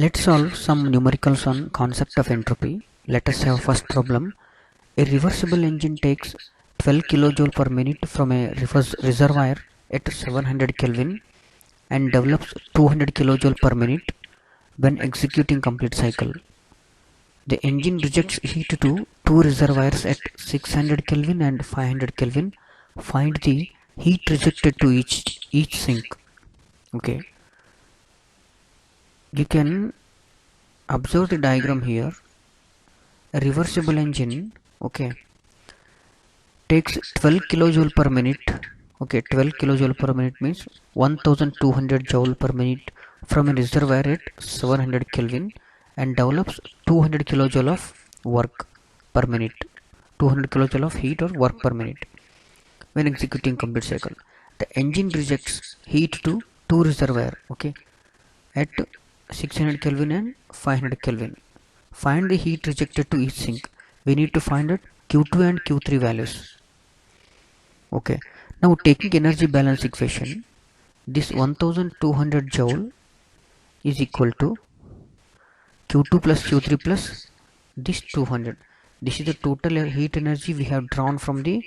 Let's solve some numericals on concept of entropy. Let us have first problem. A reversible engine takes 12 kilojoule per minute from a reservoir at 700 Kelvin and develops 200 kilojoule per minute when executing complete cycle. The engine rejects heat to two reservoirs at 600 Kelvin and 500 Kelvin. Find the heat rejected to each sink. Okay, you can observe the diagram here. A reversible engine, okay, takes 12 kilojoule per minute. Okay, 12 kilojoule per minute means 1200 joule per minute from a reservoir at 700 Kelvin and develops 200 kilojoule of work per minute. 200 kilojoule of heat or work per minute when executing complete cycle. The engine rejects heat to two reservoir, okay, at 600 Kelvin and 500 Kelvin. Find the heat rejected to each sink. We need to find out Q2 and Q3 values. Okay, now taking energy balance equation, this 1200 joule is equal to Q2 plus Q3 plus this 200. This is the total heat energy we have drawn from the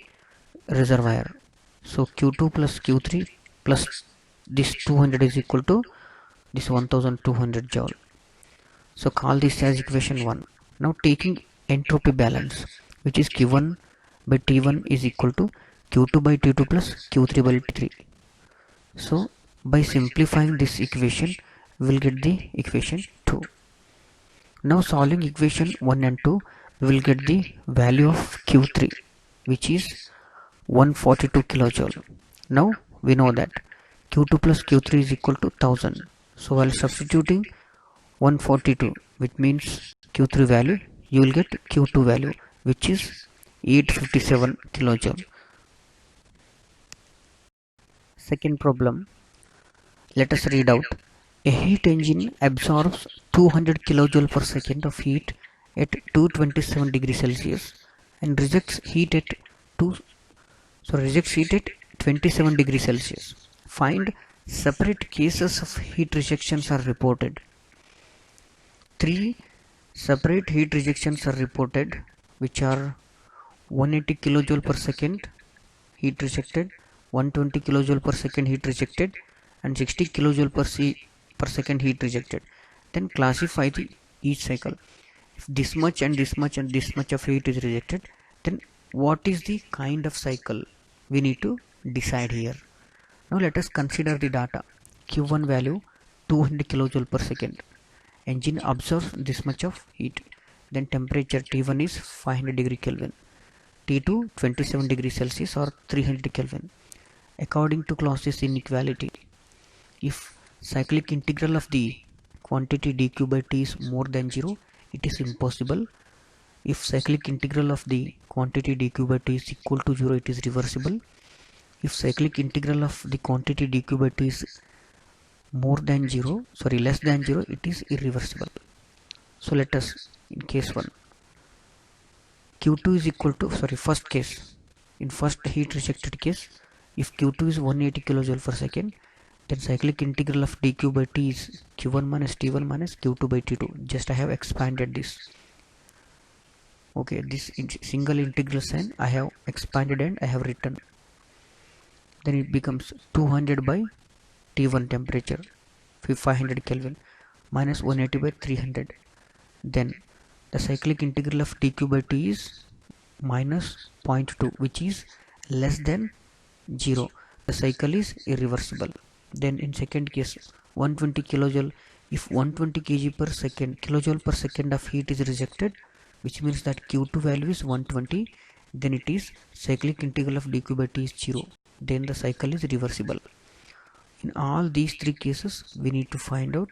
reservoir. So Q2 plus Q3 plus this 200 is equal to this 1200 joule. So call this as equation 1. Now taking entropy balance, which is Q1 by T1 is equal to Q2 by T2 plus Q3 by T3. So by simplifying this equation, we will get the equation 2. Now solving equation 1 and 2, we will get the value of Q3, which is 142 kilojoule. Now we know that Q2 plus Q3 is equal to 1000. So while substituting 142, which means Q3 value, you will get Q2 value, which is 857 kilojoule. Second problem, let us read out. A heat engine absorbs 200 kilojoule per second of heat at 227 degrees Celsius and rejects heat at 27 degrees Celsius. Find separate cases of heat rejections are reported. 3 separate heat rejections are reported, which are 180 kilojoule per second heat rejected, 120 kilojoule per second heat rejected, and 60 kilojoule per second heat rejected. Then classify each cycle. If this much and this much and this much of heat is rejected, then what is the kind of cycle we need to decide here. Now let us consider the data. Q1 value 200 kilojoule per second. Engine absorbs this much of heat. Then temperature T1 is 500 degree Kelvin. T2 27 degrees Celsius or 300 Kelvin. According to Clausius inequality, if cyclic integral of the quantity dq by t is more than 0, it is impossible. If cyclic integral of the quantity dq by t is equal to 0, it is reversible. If cyclic integral of the quantity dq by t is less than 0, it is irreversible. So let us, in case 1, Q2 is equal to, first case, in first heat rejected case, if Q2 is 180 kilojoule per second, then cyclic integral of dq by t is Q1 minus T1 minus Q2 by T2. Just I have expanded this. Okay, this single integral sign I have expanded and I have written. Then it becomes 200 by T1 temperature 500 Kelvin minus 180 by 300. Then the cyclic integral of dq by t is minus 0.2, which is less than 0. The cycle is irreversible. Then in second case, 120 kilojoule, if 120 kilojoule per second of heat is rejected, which means that Q2 value is 120, then it is cyclic integral of dq by t is 0. Then the cycle is reversible. In all these 3 cases, we need to find out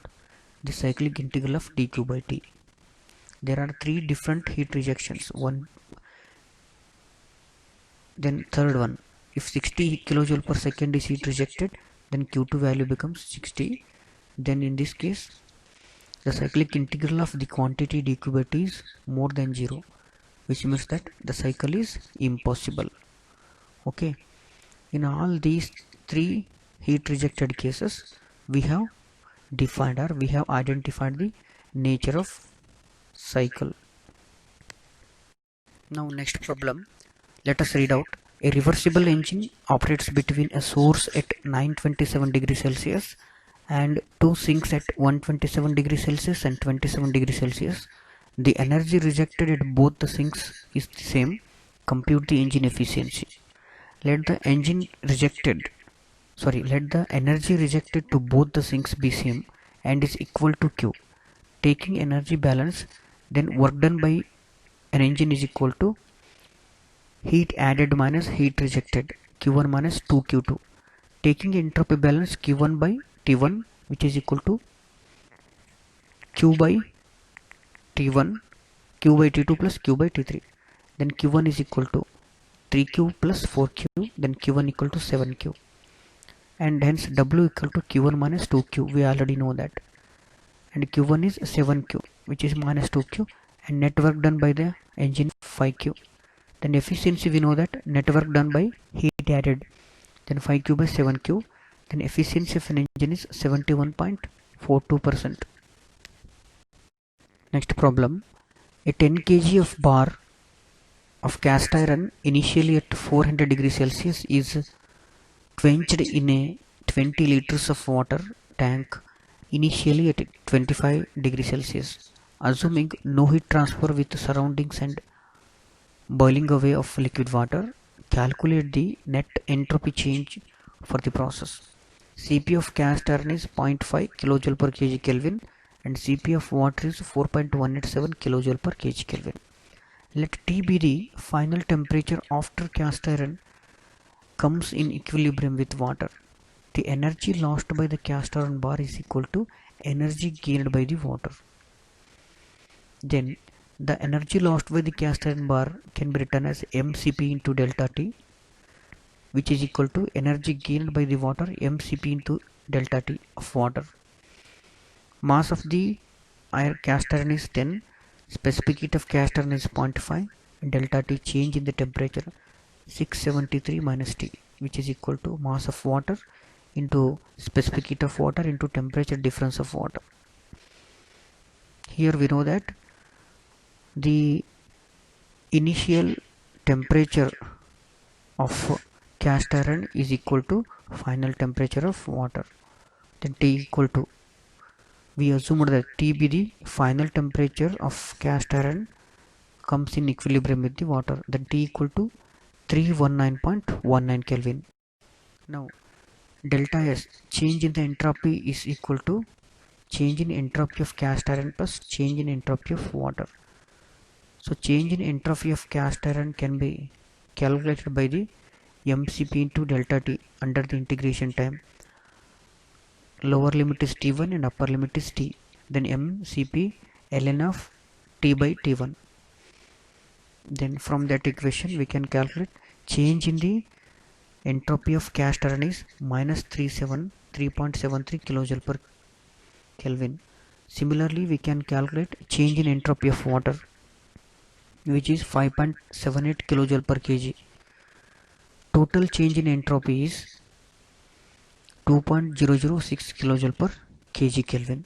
the cyclic integral of dq by t. There are 3 different heat rejections. Then third one, if 60 kilojoule per second is heat rejected, then Q2 value becomes 60. Then in this case, the cyclic integral of the quantity dq by t is more than 0, which means that the cycle is impossible. Okay, in all these 3 heat rejected cases, we have identified the nature of cycle. Now next problem, let us read out. A reversible engine operates between a source at 927 degrees Celsius and two sinks at 127 degrees Celsius and 27 degrees Celsius. The energy rejected at both the sinks is the same. Compute the engine efficiency. Let the energy rejected to both the sinks be same and is equal to Q. Taking energy balance, then work done by an engine is equal to heat added minus heat rejected, Q1 minus 2Q2. Taking entropy balance, Q1 by T1, which is equal to Q by T1, Q by T2 plus Q by T3. Then Q1 is equal to 3Q plus 4Q, then Q1 equal to 7Q. And hence W equal to Q1 minus 2Q, we already know that. And Q1 is 7Q, which is minus 2Q, and net work done by the engine 5Q. Then efficiency, we know that net work done by heat added, then 5Q by 7Q. Then efficiency of an engine is 71.42%. Next problem, a 10 kg of bar of cast iron initially at 400 degrees Celsius is quenched in a 20 liters of water tank initially at 25 degrees Celsius. Assuming no heat transfer with surroundings and boiling away of liquid water, calculate the net entropy change for the process. Cp of cast iron is 0.5 kJ per kg Kelvin and Cp of water is 4.187 kJ per kg Kelvin. Let T be the final temperature after cast iron comes in equilibrium with water. The energy lost by the cast iron bar is equal to energy gained by the water. Then the energy lost by the cast iron bar can be written as mCp into delta T, which is equal to energy gained by the water mCp into delta T of water. Mass of the cast iron is 10, specific heat of cast iron is 0.5, delta T change in the temperature 673 minus T, which is equal to mass of water into specific heat of water into temperature difference of water. Here we know that the initial temperature of cast iron is equal to final temperature of water. Then T equal to, we assumed that T be the final temperature of cast iron comes in equilibrium with the water. Then T equal to 319.19 Kelvin. Now delta S, change in the entropy, is equal to change in entropy of cast iron plus change in entropy of water. So change in entropy of cast iron can be calculated by the mCp into delta T under the integration time. Lower limit is T1 and upper limit is T. Then mCp ln of T by T1. Then from that equation we can calculate change in the entropy of cast iron is minus 3.73 kJ per Kelvin. Similarly, we can calculate change in entropy of water, which is 5.78 kJ per kg. Total change in entropy is 2.006 kJ per kg Kelvin.